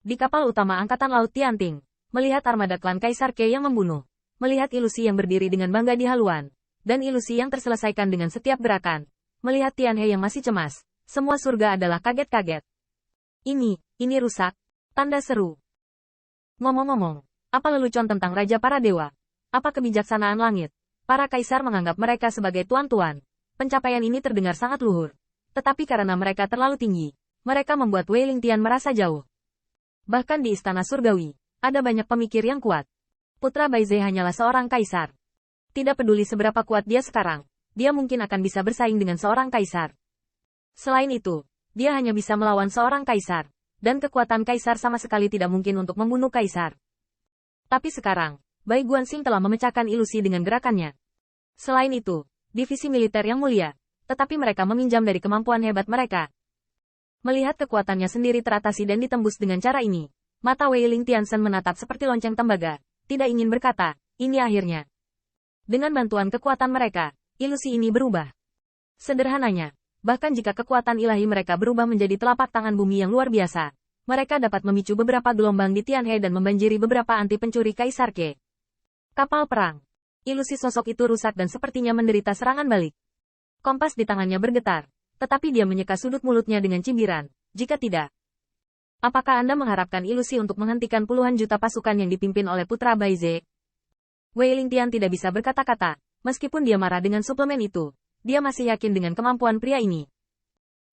Di kapal utama Angkatan Laut Tianting, melihat armada klan Kaisar Ke yang membunuh, melihat ilusi yang berdiri dengan bangga di haluan, dan ilusi yang terselesaikan dengan setiap gerakan, melihat Tianhe yang masih cemas, semua surga adalah kaget-kaget. Ini rusak. Tanda seru. Ngomong-ngomong, apa lelucon tentang Raja para Dewa? Apa kebijaksanaan langit? Para kaisar menganggap mereka sebagai tuan-tuan. Pencapaian ini terdengar sangat luhur. Tetapi karena mereka terlalu tinggi, mereka membuat Wei Lingtian merasa jauh. Bahkan di Istana Surgawi, ada banyak pemikir yang kuat. Putra Baize hanyalah seorang kaisar. Tidak peduli seberapa kuat dia sekarang, dia mungkin akan bisa bersaing dengan seorang kaisar. Selain itu, dia hanya bisa melawan seorang kaisar, dan kekuatan kaisar sama sekali tidak mungkin untuk membunuh kaisar. Tapi sekarang, Bai Guanxing telah memecahkan ilusi dengan gerakannya. Selain itu, divisi militer yang mulia, tetapi mereka meminjam dari kemampuan hebat mereka. Melihat kekuatannya sendiri teratasi dan ditembus dengan cara ini, mata Wei Lingtiansen menatap seperti lonceng tembaga, tidak ingin berkata, ini akhirnya. Dengan bantuan kekuatan mereka, ilusi ini berubah. Sederhananya, bahkan jika kekuatan ilahi mereka berubah menjadi telapak tangan bumi yang luar biasa, mereka dapat memicu beberapa gelombang di Tianhe dan membanjiri beberapa anti pencuri Kaisar Ke. Kapal perang. Ilusi sosok itu rusak dan sepertinya menderita serangan balik. Kompas di tangannya bergetar, tetapi dia menyeka sudut mulutnya dengan cibiran. Jika tidak, apakah Anda mengharapkan ilusi untuk menghentikan puluhan juta pasukan yang dipimpin oleh Putra Baize? Wei Lingtian tidak bisa berkata-kata, meskipun dia marah dengan suplemen itu, dia masih yakin dengan kemampuan pria ini.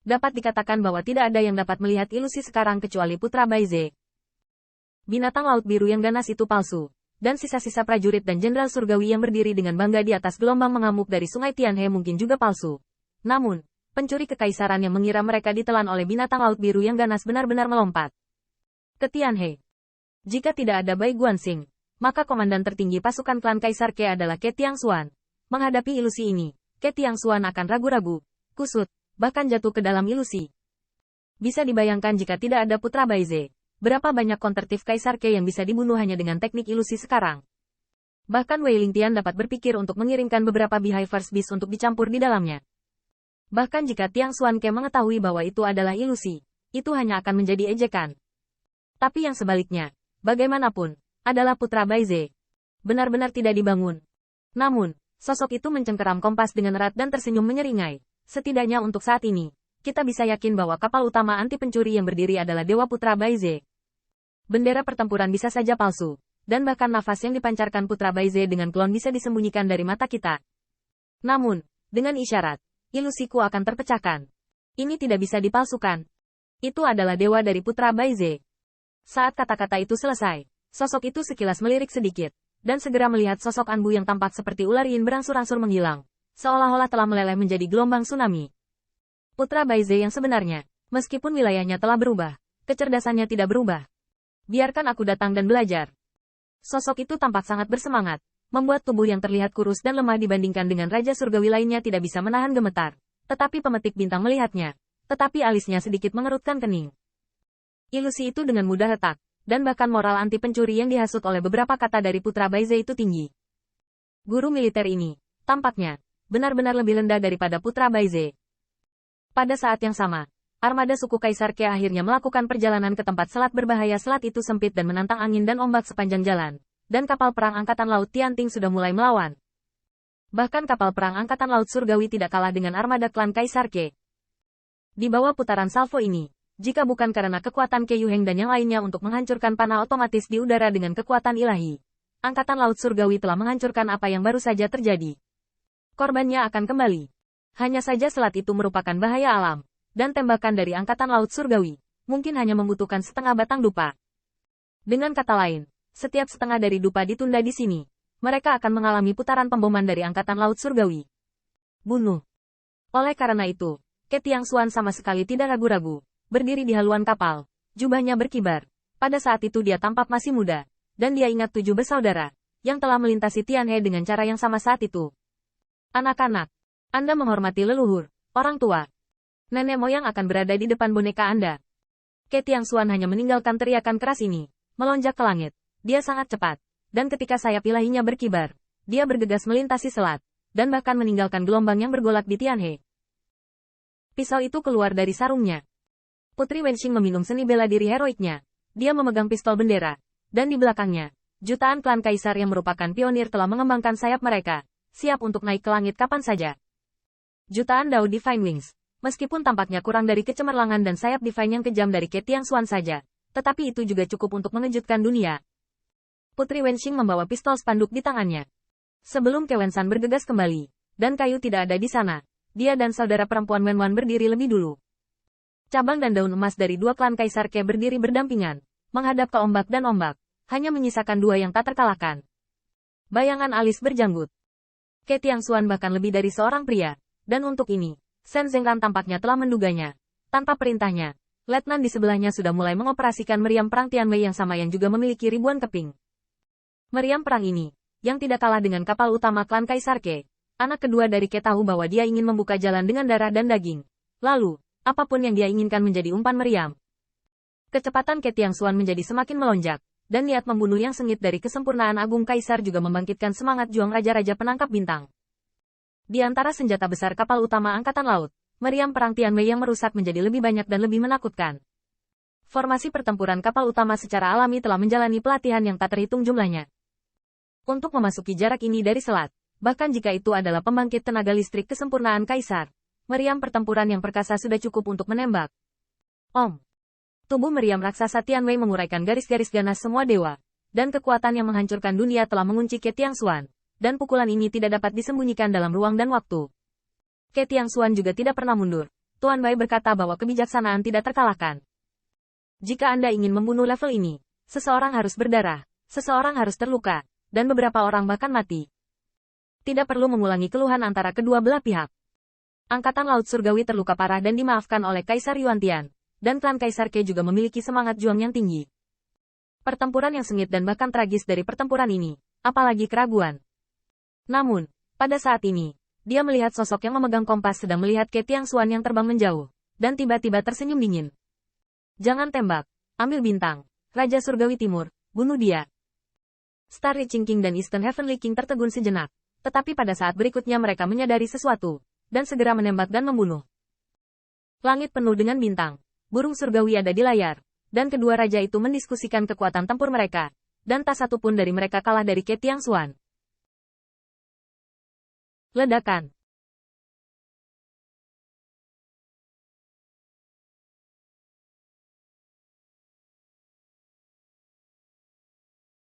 Dapat dikatakan bahwa tidak ada yang dapat melihat ilusi sekarang kecuali Putra Baize. Binatang laut biru yang ganas itu palsu, dan sisa-sisa prajurit dan jenderal surgawi yang berdiri dengan bangga di atas gelombang mengamuk dari sungai Tianhe mungkin juga palsu. Namun, pencuri kekaisaran yang mengira mereka ditelan oleh binatang laut biru yang ganas benar-benar melompat ke Tianhe. Jika tidak ada Bai Guanxing, maka komandan tertinggi pasukan klan Kaisar Ke adalah Ke Tiangxuan. Menghadapi ilusi ini, Ke Tiangxuan akan ragu-ragu, kusut, bahkan jatuh ke dalam ilusi. Bisa dibayangkan jika tidak ada Putra Baize, berapa banyak kontertif Kaisar Ke yang bisa dibunuh hanya dengan teknik ilusi sekarang. Bahkan Wei Lingtian dapat berpikir untuk mengirimkan beberapa Behiverse Beast untuk dicampur di dalamnya. Bahkan jika Tiangxuan Ke mengetahui bahwa itu adalah ilusi, itu hanya akan menjadi ejekan. Tapi yang sebaliknya, bagaimanapun, adalah Putra Baize. Benar-benar tidak dibangun. Namun, sosok itu mencengkeram kompas dengan erat dan tersenyum menyeringai. Setidaknya untuk saat ini, kita bisa yakin bahwa kapal utama anti pencuri yang berdiri adalah Dewa Putra Baize. Bendera pertempuran bisa saja palsu, dan bahkan nafas yang dipancarkan Putra Baize dengan klon bisa disembunyikan dari mata kita. Namun, dengan isyarat, ilusiku akan terpecahkan. Ini tidak bisa dipalsukan. Itu adalah dewa dari Putra Baize. Saat kata-kata itu selesai, sosok itu sekilas melirik sedikit, dan segera melihat sosok Anbu yang tampak seperti ular yin berangsur-angsur menghilang, seolah-olah telah meleleh menjadi gelombang tsunami. Putra Baize yang sebenarnya, meskipun wilayahnya telah berubah, kecerdasannya tidak berubah. Biarkan aku datang dan belajar. Sosok itu tampak sangat bersemangat, membuat tubuh yang terlihat kurus dan lemah dibandingkan dengan Raja Surgawi lainnya tidak bisa menahan gemetar. Tetapi pemetik bintang melihatnya, tetapi alisnya sedikit mengerutkan kening. Ilusi itu dengan mudah retak, dan bahkan moral anti pencuri yang dihasut oleh beberapa kata dari Putra Baize itu tinggi. Guru militer ini, tampaknya, benar-benar lebih rendah daripada Putra Baize. Pada saat yang sama, armada suku Kaisar Ke akhirnya melakukan perjalanan ke tempat selat berbahaya. Selat itu sempit dan menantang angin dan ombak sepanjang jalan. Dan kapal perang Angkatan Laut Tianting sudah mulai melawan. Bahkan kapal perang Angkatan Laut Surgawi tidak kalah dengan armada klan Kaisar Ke. Di bawah putaran salvo ini, jika bukan karena kekuatan Ke Yuheng dan yang lainnya untuk menghancurkan panah otomatis di udara dengan kekuatan ilahi, Angkatan Laut Surgawi telah menghancurkan apa yang baru saja terjadi. Korbannya akan kembali. Hanya saja selat itu merupakan bahaya alam, dan tembakan dari Angkatan Laut Surgawi mungkin hanya membutuhkan setengah batang dupa. Dengan kata lain, setiap setengah dari dupa ditunda di sini, mereka akan mengalami putaran pemboman dari Angkatan Laut Surgawi. Bunuh. Oleh karena itu, Ke Tiangxuan sama sekali tidak ragu-ragu, berdiri di haluan kapal, jubahnya berkibar. Pada saat itu dia tampak masih muda, dan dia ingat 7 bersaudara, yang telah melintasi Tianhe dengan cara yang sama saat itu. Anak-anak, Anda menghormati leluhur, orang tua. Nenek moyang akan berada di depan boneka Anda. Ke Tiangxuan hanya meninggalkan teriakan keras ini, melonjak ke langit. Dia sangat cepat, dan ketika sayap ilahinya berkibar, dia bergegas melintasi selat, dan bahkan meninggalkan gelombang yang bergolak di Tianhe. Pisau itu keluar dari sarungnya. Putri Wenxing meminum seni bela diri heroiknya, Dia memegang pistol bendera. Dan di belakangnya, jutaan klan kaisar yang merupakan pionir telah mengembangkan sayap mereka, siap untuk naik ke langit kapan saja. Jutaan Dao Divine Wings. Meskipun tampaknya kurang dari kecemerlangan dan sayap divine yang kejam dari Ke Tiangshuan saja, tetapi itu juga cukup untuk mengejutkan dunia. Putri Wenxing membawa pistol spanduk di tangannya. Sebelum Ke Wensan bergegas kembali, dan kayu tidak ada di sana, dia dan saudara perempuan Wenwan berdiri lebih dulu. Cabang dan daun emas dari dua klan Kaisar Ke berdiri berdampingan, menghadap ke ombak dan ombak, hanya menyisakan dua yang tak terkalahkan. Bayangan alis berjanggut. Ke Tiangshuan bahkan lebih dari seorang pria, dan untuk ini, Shen Zengran tampaknya telah menduganya. Tanpa perintahnya, letnan di sebelahnya sudah mulai mengoperasikan meriam perang Tianwei yang sama yang juga memiliki ribuan keping. Meriam perang ini, yang tidak kalah dengan kapal utama klan Kaisar Ke, anak kedua dari Ke tahu bahwa dia ingin membuka jalan dengan darah dan daging. Lalu, apapun yang dia inginkan menjadi umpan meriam. Kecepatan Ke Tiangshuan menjadi semakin melonjak, dan niat membunuh yang sengit dari kesempurnaan agung kaisar juga membangkitkan semangat juang raja-raja penangkap bintang. Di antara senjata besar kapal utama Angkatan Laut, meriam perang Tianwei yang merusak menjadi lebih banyak dan lebih menakutkan. Formasi pertempuran kapal utama secara alami telah menjalani pelatihan yang tak terhitung jumlahnya. Untuk memasuki jarak ini dari selat, bahkan jika itu adalah pembangkit tenaga listrik kesempurnaan kaisar, meriam pertempuran yang perkasa sudah cukup untuk menembak. Om. Tubuh meriam raksasa Tianwei menguraikan garis-garis ganas semua dewa, dan kekuatan yang menghancurkan dunia telah mengunci Ke Tiangshuan, dan pukulan ini tidak dapat disembunyikan dalam ruang dan waktu. Ke Tiangshuan juga tidak pernah mundur. Tuan Bai berkata bahwa kebijaksanaan tidak terkalahkan. Jika Anda ingin membunuh level ini, seseorang harus berdarah, seseorang harus terluka, dan beberapa orang bahkan mati. Tidak perlu mengulangi keluhan antara kedua belah pihak. Angkatan Laut Surgawi terluka parah dan dimaafkan oleh Kaisar Yuantian. Dan klan Kaisar Ke juga memiliki semangat juang yang tinggi. Pertempuran yang sengit dan bahkan tragis dari pertempuran ini, apalagi keraguan. Namun, pada saat ini, dia melihat sosok yang memegang kompas sedang melihat Ke Tiangshuan yang terbang menjauh, dan tiba-tiba tersenyum dingin. Jangan tembak, ambil bintang, Raja Surgawi Timur, bunuh dia. Starry King dan Eastern Heavenly King tertegun sejenak, tetapi pada saat berikutnya mereka menyadari sesuatu, dan segera menembak dan membunuh. Langit penuh dengan bintang. Burung surgawi ada di layar, dan kedua raja itu mendiskusikan kekuatan tempur mereka, dan tak satu pun dari mereka kalah dari Ke Tiangshuan. Ledakan.